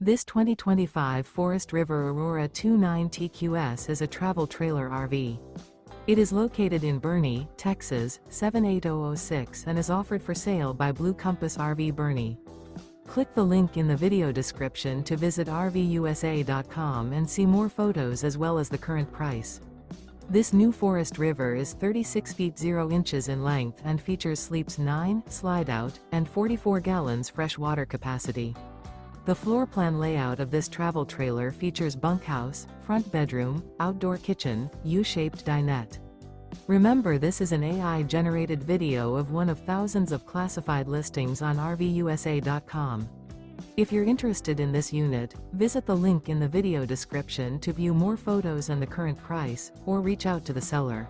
This 2025 Forest River Aurora 29 TQS is a travel trailer RV. It is located in Boerne, Texas, 78006 and is offered for sale by Blue Compass RV Boerne. Click the link in the video description to visit RVUSA.com and see more photos as well as the current price. This new Forest River is 36 feet 0 inches in length and features sleeps 9, slide-out, and 44 gallons fresh water capacity. The floor plan layout of this travel trailer features bunkhouse, front bedroom, outdoor kitchen, U-shaped dinette. Remember, this is an AI-generated video of one of thousands of classified listings on RVUSA.com. If you're interested in this unit, visit the link in the video description to view more photos and the current price, or reach out to the seller.